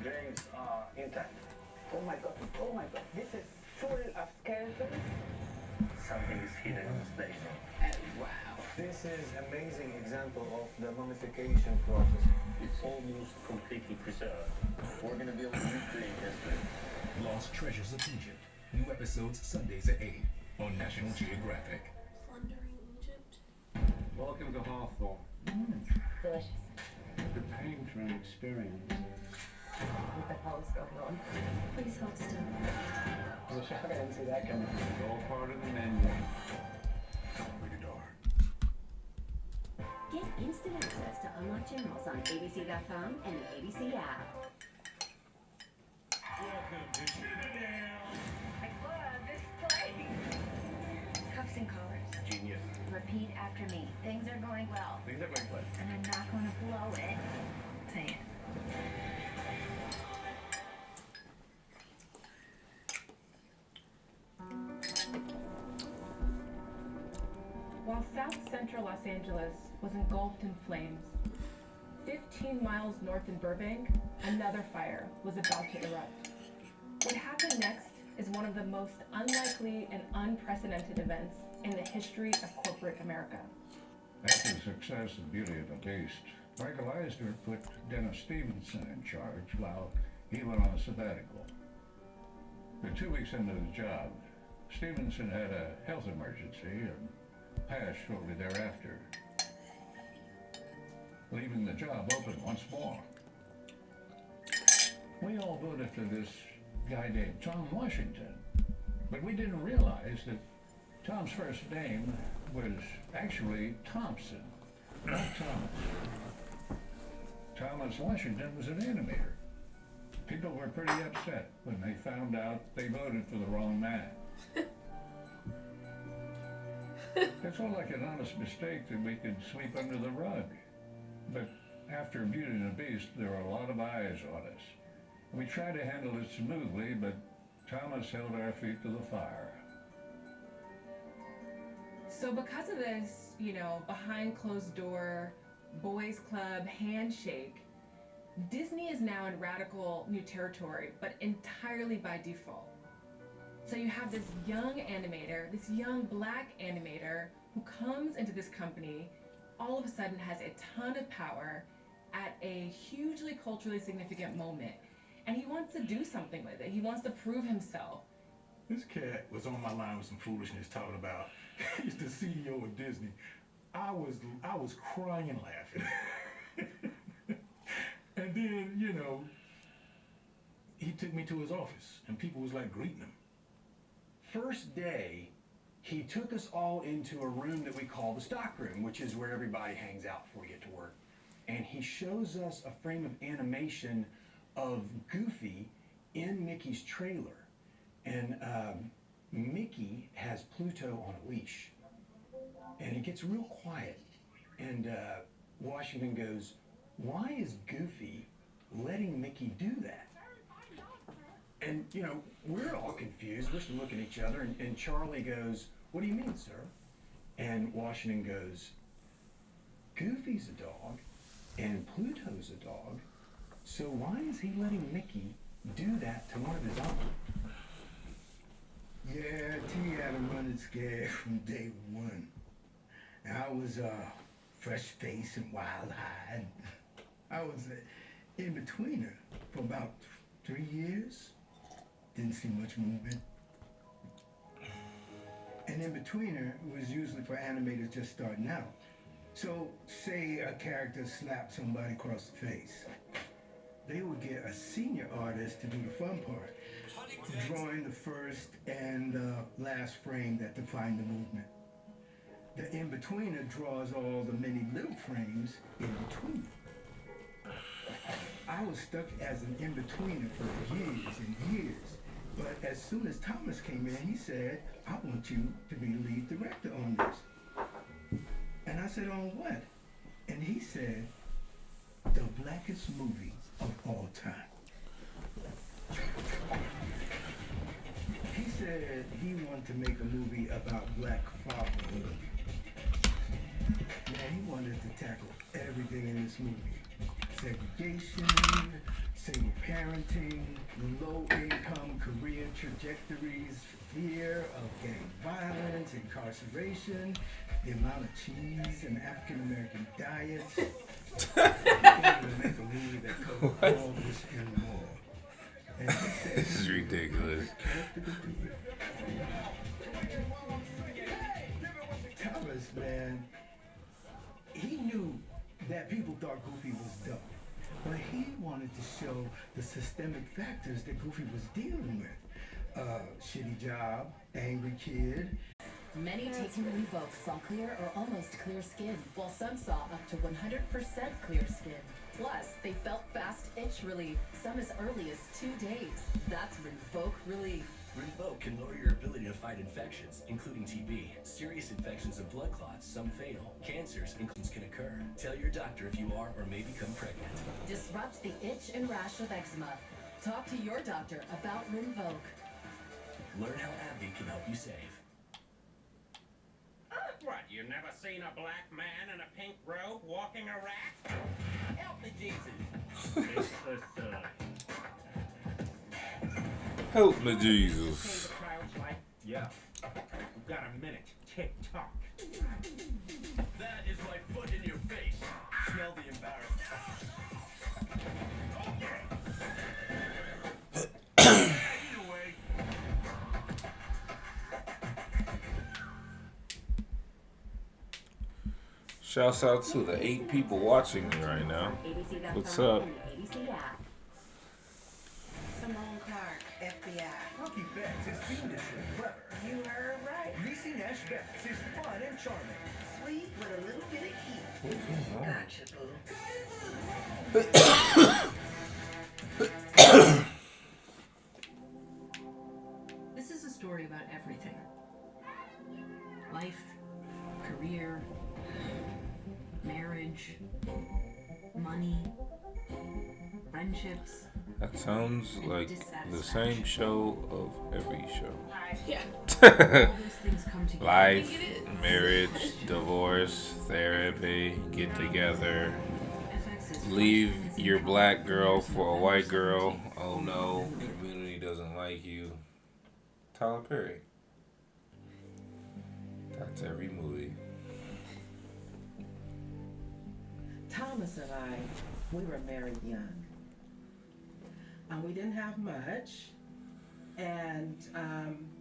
graves are intact. Oh my god, this is full of skeletons. Something is hidden in this place. Wow. This is amazing example of the mummification process. It's almost completely preserved. We're gonna be able to recreate history. Lost Treasures of Egypt. New episodes Sundays at 8 on National Geographic. Plundering Egypt. Welcome to Hawthorne. Delicious. The pain for an experience. What the hell is going on? Please hold still. I wish I didn't see that coming. It's all part of the menu. Rated R. Get instant access to unlocked channels on abc.com and the ABC app. Welcome to Down. I love this place. Cuffs and collars. Genius. Repeat after me. Things are going well. Things are going well. And I'm not going to blow it. Say it. While South Central Los Angeles was engulfed in flames, 15 miles north in Burbank, another fire was about to erupt. What happened next is one of the most unlikely and unprecedented events in the history of corporate America. After the success and beauty of the beast, Michael Eisner put Dennis Stevenson in charge while he went on a sabbatical. But 2 weeks into the job, Stevenson had a health emergency and passed shortly thereafter, leaving the job open once more. We all voted for this guy named Tom Washington, but we didn't realize that Tom's first name was actually Thompson, not Thomas. Thomas Washington was an animator. People were pretty upset when they found out they voted for the wrong man. It's all like an honest mistake that we could sweep under the rug. But after Beauty and the Beast, there were a lot of eyes on us. We tried to handle it smoothly, but Thomas held our feet to the fire. So because of this, behind closed door, boys club, handshake, Disney is now in radical new territory, but entirely by default. So you have this young animator, this young black animator who comes into this company, all of a sudden has a ton of power at a hugely culturally significant moment. And he wants to do something with it. He wants to prove himself. This cat was on my line with some foolishness talking about he's the CEO of Disney. I was crying and laughing. And then, he took me to his office and people was like greeting him. First day, he took us all into a room that we call the stock room, which is where everybody hangs out before you get to work. And he shows us a frame of animation of Goofy in Mickey's trailer. And Mickey has Pluto on a leash. And it gets real quiet. And Washington goes, "Why is Goofy letting Mickey do that?" And, we're all confused. We're looking at each other, and Charlie goes, "What do you mean, sir?" And Washington goes, "Goofy's a dog, and Pluto's a dog, so why is he letting Mickey do that to one of his own?" Yeah, T had a running scare from day one. I was fresh face and wild-eyed. I was an in-betweener for about 3 years. Didn't see much movement. An in-betweener was usually for animators just starting out. So, say a character slapped somebody across the face. They would get a senior artist to do the fun part, drawing the first and last frame that defined the movement. The in-betweener draws all the many little frames in between. I was stuck as an in-betweener for years and years. But as soon as Thomas came in, he said, "I want you to be lead director on this." And I said, "On what?" And he said, "The blackest movie of all time." He said he wanted to make a movie about black fatherhood. Man, he wanted to tackle everything in this movie. segregation, single parenting, low-income career trajectories, fear of gang violence, incarceration, the amount of cheese in African-American diets. You can't even make a movie that covers all this and more. And he said, This is ridiculous. Thomas, man, he knew that people thought Goofy was dumb, but he wanted to show the systemic factors that Goofy was dealing with. Shitty job, angry kid. Many taking Revoke saw clear or almost clear skin, while some saw up to 100% clear skin. Plus, they felt fast itch relief, some as early as 2 days. That's Revoke relief. Revoke can lower your ability to fight infections, including TB, serious infections of blood clots, some fatal, cancers, inclusions can occur. Tell your doctor if you are or may become pregnant. Disrupt the itch and rash of eczema. Talk to your doctor about Revoke. Learn how AbbVie can help you save. What, you never seen a black man in a pink robe walking a rat? Help me, Jesus. Help me, Jesus. Yeah. We've got a minute. Tick tock. That is my foot in your face. Smell the embarrassment. Shouts out to the 8 people watching me right now. What's up? Simone Clark, FBI. Rookie Betts is fiendish and clever. You heard right. Reese Nash Betts is fun and charming. Sweet with a little bit of heat. Gotcha, boo. This is a story about everything. Life, career, marriage, money, friendships. That sounds like the same show of every show. Yeah. Life, marriage, divorce, therapy, get together, leave your black girl for a white girl. Oh no, community doesn't like you. Tyler Perry. That's every movie. Thomas and I, we were married young. And we didn't have much. And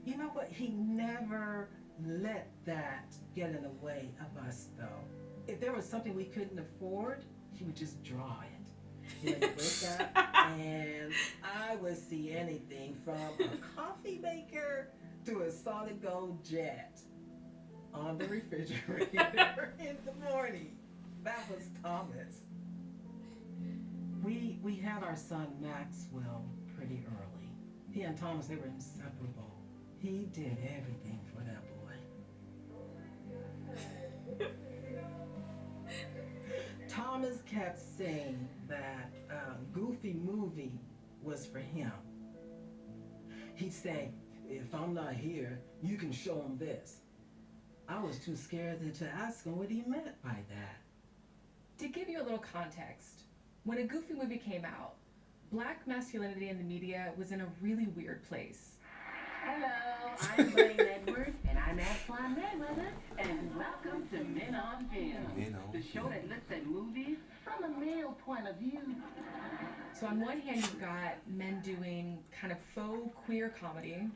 you know what? He never let that get in the way of us, though. If there was something we couldn't afford, he would just draw it. You know, wake up, and I would see anything from a coffee maker to a solid gold jet on the refrigerator in the morning. That was Thomas. We had our son Maxwell pretty early. He and Thomas, they were inseparable. He did everything for that boy. Thomas kept saying that Goofy movie was for him. He'd say, if I'm not here, you can show him this. I was too scared to ask him what he meant by that. To give you a little context, when a Goofy movie came out, black masculinity in the media was in a really weird place. Hello, I'm Blaine Edwards, and I'm Antoine Mayweather, and welcome to Men on Film, the show that looks at movies from a male point of view. So on one hand, you've got men doing kind of faux queer comedy,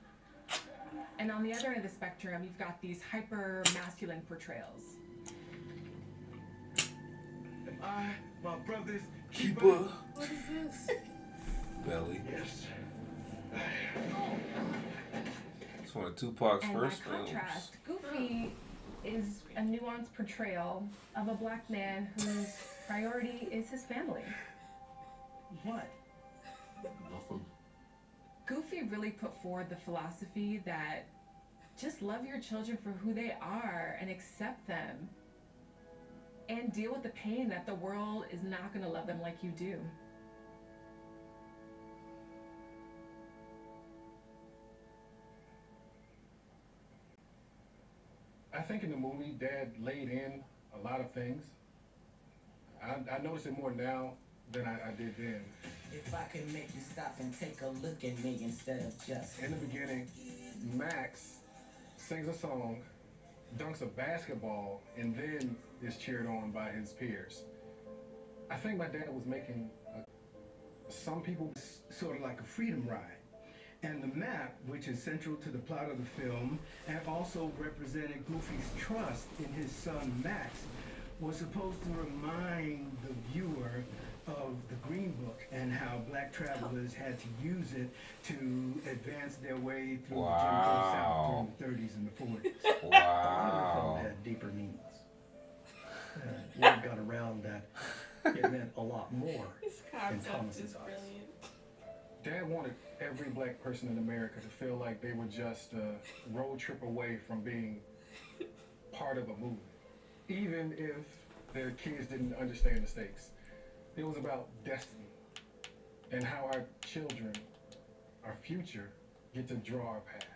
and on the other end of the spectrum, you've got these hyper masculine portrayals. I, my brothers, keeper. What is this? Belly. Yes. It's one of Tupac's And first by films. contrast, Goofy is a nuanced portrayal of a black man whose priority is his family. What? Nothing. Goofy really put forward the philosophy that just love your children for who they are and accept them and deal with the pain that the world is not going to love them like you do. I think in the movie, Dad laid in a lot of things. I notice it more now than I did then. If I could make you stop and take a look at me instead of just. In the beginning, Max sings a song, dunks a basketball, and then is cheered on by his peers. I think my dad was making some people sort of like a freedom ride. And the map, which is central to the plot of the film, and also represented Goofy's trust in his son Max, was supposed to remind the viewer of the Green Book and how black travelers had to use it to advance their way through the Jim Crow South during the 30s and the 40s. Wow. The film had deeper meanings. Word got around that it meant a lot more in Thomas's eyes. Dad wanted every black person in America to feel like they were just a road trip away from being part of a movement, even if their kids didn't understand the stakes. It was about destiny and how our children, our future, get to draw our path.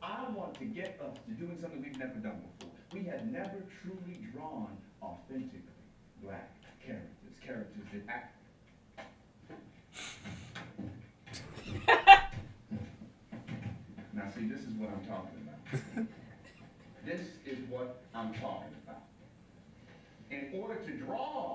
I want to get us to doing something we've never done before. We had never truly drawn authentically black characters that act. Now see, this is what I'm talking about. This is what I'm talking about. In order to draw